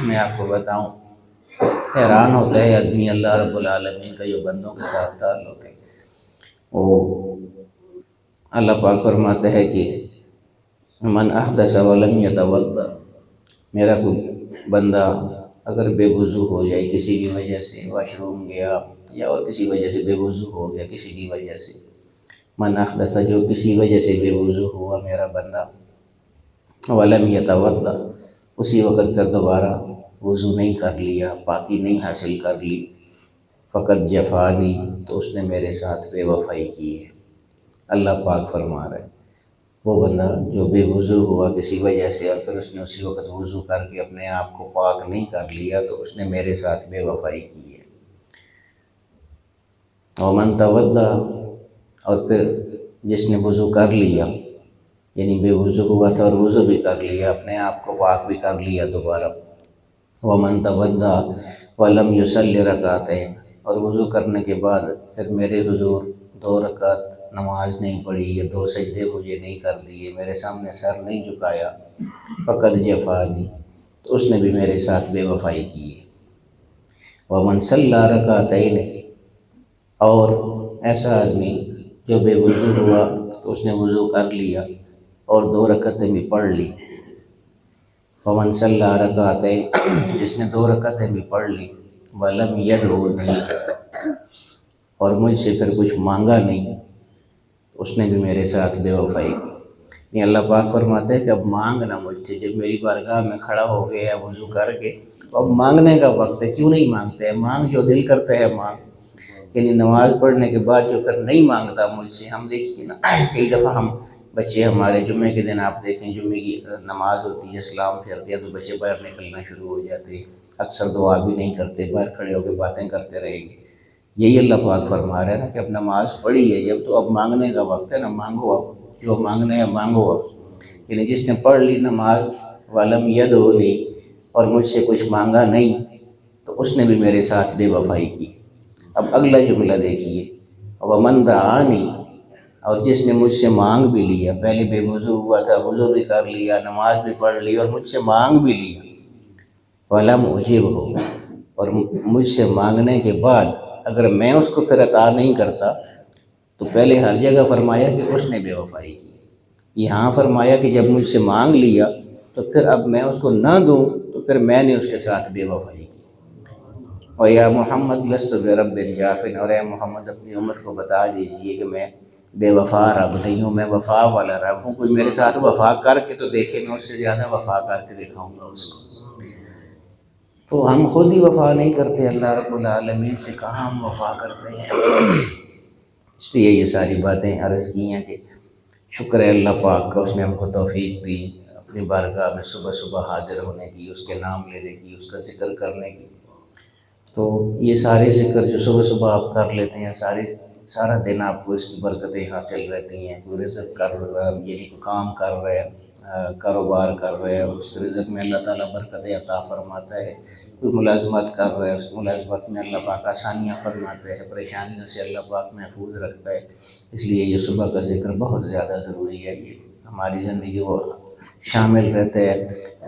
میں آپ کو بتاؤں، حیران ہوتا ہے آدمی اللہ رب العالمین کا جو بندوں کے ساتھ تعلق ہے۔ وہ اللہ پاک فرماتے ہیں کہ من احدث ولم یتوضا، میرا کوئی بندہ اگر بے وضو ہو جائے کسی بھی وجہ سے، واش روم گیا یا اور کسی وجہ سے بے وضو ہو گیا کسی بھی وجہ سے، من احدث جو کسی وجہ سے بے وضو ہوا میرا بندہ، ولم یتوضا اسی وقت پھر دوبارہ وضو نہیں کر لیا، پاکی نہیں حاصل کر لی، فقط جفانی تو اس نے میرے ساتھ بے وفائی کی ہے۔ اللہ پاک فرما رہے ہیں وہ بندہ جو بے وضو ہوا کسی وجہ سے اور پھر اس نے اسی وقت وضو کر کے اپنے آپ کو پاک نہیں کر لیا تو اس نے میرے ساتھ بے وفائی کی ہے۔ ومن توضا، اور پھر جس نے وضو کر لیا، یعنی بے وضو ہوا تھا اور وضو بھی کر لیا، اپنے آپ کو پاک بھی کر لیا دوبارہ، ومن توضا ولم یصلی رکعتین، اور وضو کرنے کے بعد پھر میرے حضور 2 رکعت نماز نہیں پڑھی یا 2 سجدے مجھے نہیں کر دیے، میرے سامنے سر نہیں جھکایا، فقط جفانی تو اس نے بھی میرے ساتھ بے وفائی کی ہے۔ ومن صلی رکعتین، اور ایسا آدمی جو بے وضو ہوا تو اس نے وضو کر لیا اور 2 رکعتیں بھی پڑھ لی، ومن صلی رکعتین، جس نے 2 رکعتیں بھی پڑھ لی، ولم یدعونی، اور مجھ سے پھر کچھ مانگا نہیں، اس نے بھی میرے ساتھ بے وفائی کی۔ یہ اللہ پاک فرماتے ہیں کہ اب مانگنا مجھ سے، جب میری بارگاہ میں کھڑا ہو گیا وضو کر کے، اب مانگنے کا وقت ہے، کیوں نہیں مانگتے ہیں؟ مانگ جو دل کرتا ہے مانگ، یعنی نماز پڑھنے کے بعد جو پھر نہیں مانگتا مجھ سے۔ ہم دیکھیے نا، کئی دفعہ ہم بچے ہمارے جمعے کے دن آپ دیکھیں جمعے کی نماز ہوتی ہے، اسلام پھیرتے ہیں تو بچے باہر نکلنا شروع ہو جاتے ہیں، اکثر دعا بھی نہیں کرتے، باہر کھڑے ہو کے باتیں کرتے رہیں گے۔ یہی اللہ پاک فرما رہے ہیں نا کہ اب نماز پڑھی ہے جب تو اب مانگنے کا وقت ہے نا، مانگو اب جو مانگنا ہے مانگو اب، یعنی جس نے پڑھ لی نماز ولم یدعونی، اور مجھ سے کچھ مانگا نہیں تو اس نے بھی میرے ساتھ بے وفائی کی۔ اب اگلا جملہ دیکھیے، ومن دعانی، اور جس نے مجھ سے مانگ بھی لیا، پہلے بے وضو ہوا تھا، وضو بھی کر لیا، نماز بھی پڑھ لی اور مجھ سے مانگ بھی لیا، ولم اجبہ، اور مجھ سے مانگنے کے بعد اگر میں اس کو پھر عطا نہیں کرتا تو پہلے ہر جگہ فرمایا کہ اس نے بے وفائی کی، یہاں فرمایا کہ جب مجھ سے مانگ لیا تو پھر اب میں اس کو نہ دوں تو پھر میں نے اس کے ساتھ بے وفائی کی۔ اور یا محمد لست برب جافن، اور اے محمد اپنی امت کو بتا دیجئے کہ میں بے وفا رب نہیں ہوں، میں وفا والا رب ہوں۔ کوئی میرے ساتھ وفا کر کے تو دیکھے، میں اس سے زیادہ وفا کر کے دکھاؤں گا اس کو۔ تو ہم خود ہی وفا نہیں کرتے، اللہ رب العالمین سے کہاں ہم وفا کرتے ہیں۔ اس لیے یہ ساری باتیں عرض کی ہیں کہ شکر ہے اللہ پاک کا، اس نے ہم کو توفیق دی اپنی بارگاہ میں صبح صبح حاضر ہونے کی، اس کے نام لینے کی، اس کا ذکر کرنے کی۔ تو یہ سارے ذکر جو صبح صبح آپ کر لیتے ہیں، سارا دن آپ کو اس کی برکتیں حاصل رہتی ہیں۔ کوئی رزق کر رہا ہے، یعنی کوئی کام کر رہے ہیں، کاروبار کر رہے ہیں، اس رزق میں اللہ تعالیٰ برکتیں عطا فرماتا ہے۔ کوئی ملازمت کر رہے ہیں، اس ملازمت میں اللہ پاک آسانیاں فرماتا ہے، پریشانیوں سے اللہ پاک محفوظ رکھتا ہے۔ اس لیے یہ صبح کا ذکر بہت زیادہ ضروری ہے، یہ ہماری زندگی کو شامل رہتے ہیں۔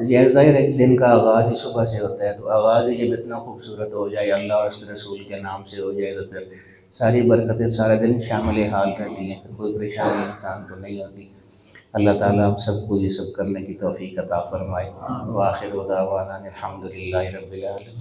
یہ ظاہر ہے کہ دن کا آغاز ہی صبح سے ہوتا ہے، تو آغاز ہی جب اتنا خوبصورت ہو جائے، اللہ اور اس کے رسول کے نام سے ہو جائے، تو پھر ساری برکتیں سارا دن شامل حال رہتی ہیں، پھر کوئی پریشانی انسان کو نہیں ہوتی۔ اللہ تعالیٰ ہم سب کو یہ سب کرنے کی توفیق عطا فرمائے۔ وآخر دعوانا الحمدللہ رب العالمین۔